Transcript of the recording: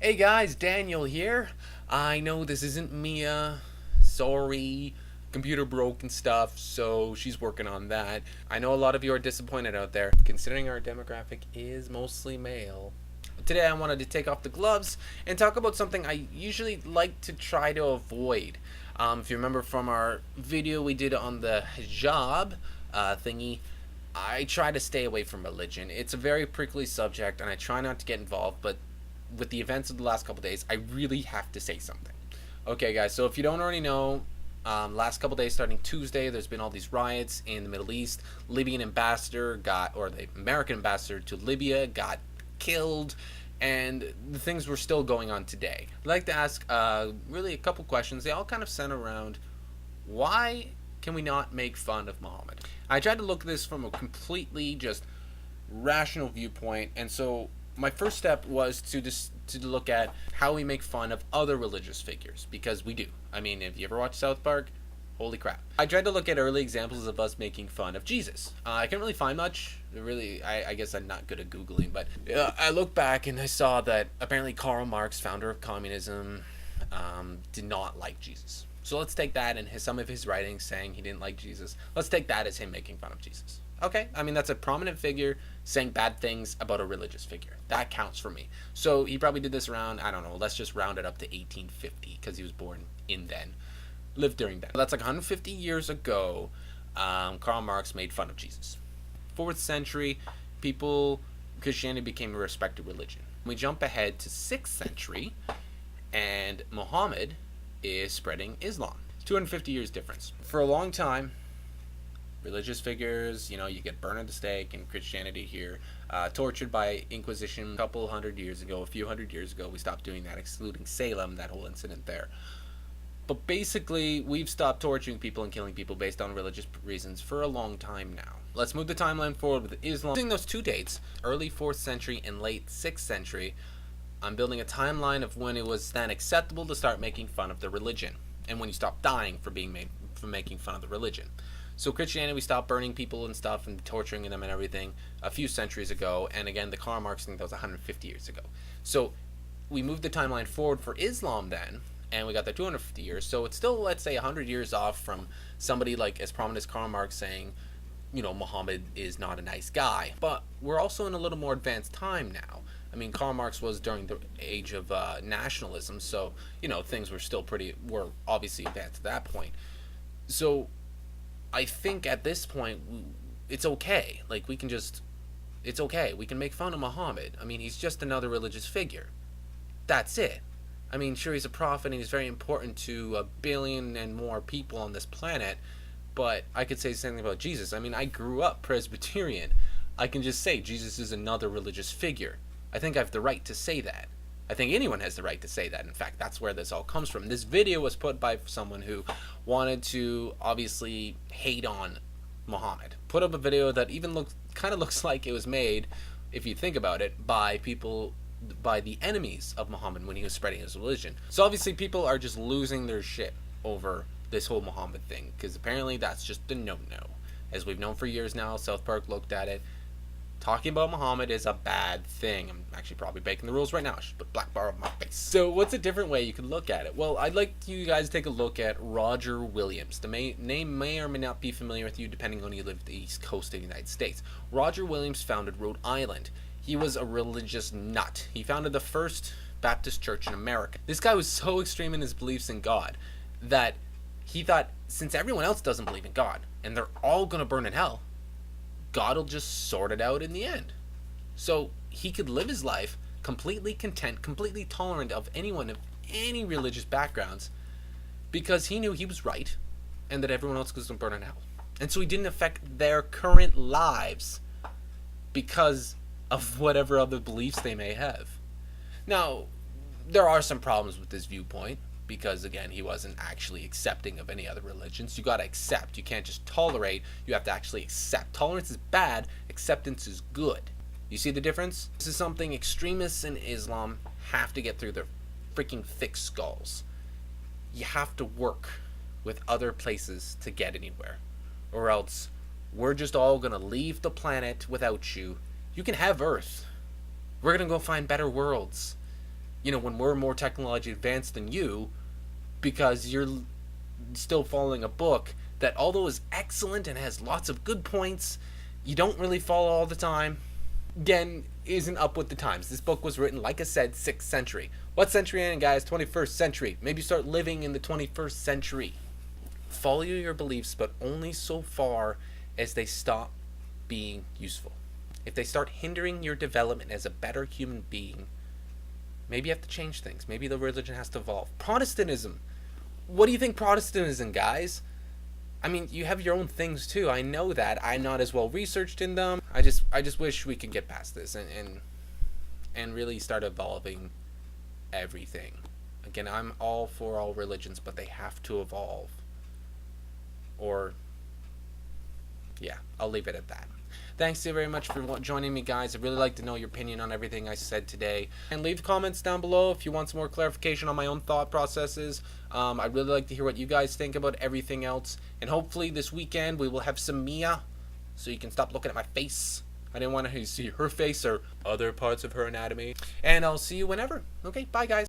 Hey guys, Daniel here. I know this isn't Mia. Sorry, computer broke and stuff, so she's working on that. I know a lot of you are disappointed out there, considering our demographic is mostly male. Today I wanted to take off the gloves and talk about something I usually like to try to avoid. If you remember from our video we did on the hijab thingy, I try to stay away from religion. It's a very prickly subject and I try not to get involved, but with the events of the last couple days, I really have to say something. Okay, guys, so if you don't already know, last couple days, starting Tuesday, there's been all these riots in the Middle East. Libyan ambassador or the American ambassador to Libya got killed, and the things were still going on today. I'd like to ask really a couple questions. They all kind of center around why can we not make fun of Muhammad? I tried to look at this from a completely just rational viewpoint, and so my first step was to look at how we make fun of other religious figures, because we do. I mean, if you ever watch South Park, holy crap. I tried to look at early examples of us making fun of Jesus. I couldn't really find much. Really, I guess I'm not good at Googling, but I looked back and I saw that apparently Karl Marx, founder of communism, did not like Jesus. So let's take that and some of his writings saying he didn't like Jesus. Let's take that as him making fun of Jesus. Okay, I mean, that's a prominent figure saying bad things about a religious figure. That counts for me. So he probably did this around, I don't know, let's just round it up to 1850, because he was born in then. Lived during then. That's like 150 years ago, Karl Marx made fun of Jesus. 4th century, Christianity became a respected religion. We jump ahead to 6th century, and Muhammad is spreading Islam. 250 years difference. For a long time, religious figures, you get burned at the stake in Christianity here, tortured by Inquisition a few hundred years ago. We stopped doing that, excluding Salem, that whole incident there. But basically, we've stopped torturing people and killing people based on religious reasons for a long time now. Let's move the timeline forward with Islam. Using those two dates, early 4th century and late 6th century, I'm building a timeline of when it was then acceptable to start making fun of the religion, and when you stop dying for making fun of the religion. So Christianity, we stopped burning people and stuff and torturing them and everything a few centuries ago. And again, the Karl Marx thing, that was 150 years ago. So we moved the timeline forward for Islam then, and we got the 250 years. So it's still, let's say, 100 years off from somebody like as prominent as Karl Marx saying, Muhammad is not a nice guy. But we're also in a little more advanced time now. I mean, Karl Marx was during the age of nationalism, so, things were obviously advanced at that point. So I think at this point, it's okay. It's okay. We can make fun of Muhammad. I mean, he's just another religious figure. That's it. I mean, sure, he's a prophet and he's very important to 1 billion and more people on this planet, but I could say something about Jesus. I mean, I grew up Presbyterian. I can just say Jesus is another religious figure. I think I have the right to say that. I think anyone has the right to say that. In fact, that's where this all comes from. This video was put by someone who wanted to obviously hate on Muhammad. Put up a video that even looks like it was made, if you think about it, by the enemies of Muhammad when he was spreading his religion. So obviously people are just losing their shit over this whole Muhammad thing, because apparently that's just a no-no. As we've known for years now, South Park looked at it. Talking about Muhammad is a bad thing. I'm actually probably breaking the rules right now. I should put black bar on my face. So what's a different way you could look at it? Well, I'd like you guys to take a look at Roger Williams. The name may or may not be familiar with you depending on you live the East Coast of the United States. Roger Williams founded Rhode Island. He was a religious nut. He founded the first Baptist church in America. This guy was so extreme in his beliefs in God that he thought, since everyone else doesn't believe in God and they're all going to burn in hell, God will just sort it out in the end. So he could live his life completely content, completely tolerant of anyone of any religious backgrounds, because he knew he was right and that everyone else was going to burn in hell. And so he didn't affect their current lives because of whatever other beliefs they may have. Now, there are some problems with this viewpoint, because again, he wasn't actually accepting of any other religions. You gotta accept. You can't just tolerate. You have to actually accept. Tolerance is bad. Acceptance is good. You see the difference? This is something extremists in Islam have to get through their freaking thick skulls. You have to work with other places to get anywhere, or else we're just all gonna leave the planet without you. You can have Earth. We're gonna go find better worlds. when we're more technologically advanced than you, because you're still following a book that, although is excellent and has lots of good points, you don't really follow all the time. Again, isn't up with the times. This book was written, like I said, 6th century. What century in, guys? 21st century. Maybe start living in the 21st century. Follow your beliefs, but only so far as they stop being useful. If they start hindering your development as a better human being, maybe you have to change things. Maybe the religion has to evolve. Protestantism. What do you think Protestantism, guys? I mean, you have your own things too. I know that. I'm not as well researched in them. I just wish we could get past this and really start evolving everything. Again, I'm all for all religions, but they have to evolve. Or, yeah, I'll leave it at that. Thanks so very much for joining me, guys. I'd really like to know your opinion on everything I said today. And leave comments down below if you want some more clarification on my own thought processes. I'd really like to hear what you guys think about everything else. And hopefully this weekend we will have some Mia, so you can stop looking at my face. I didn't want to see her face or other parts of her anatomy. And I'll see you whenever. Okay, bye, guys.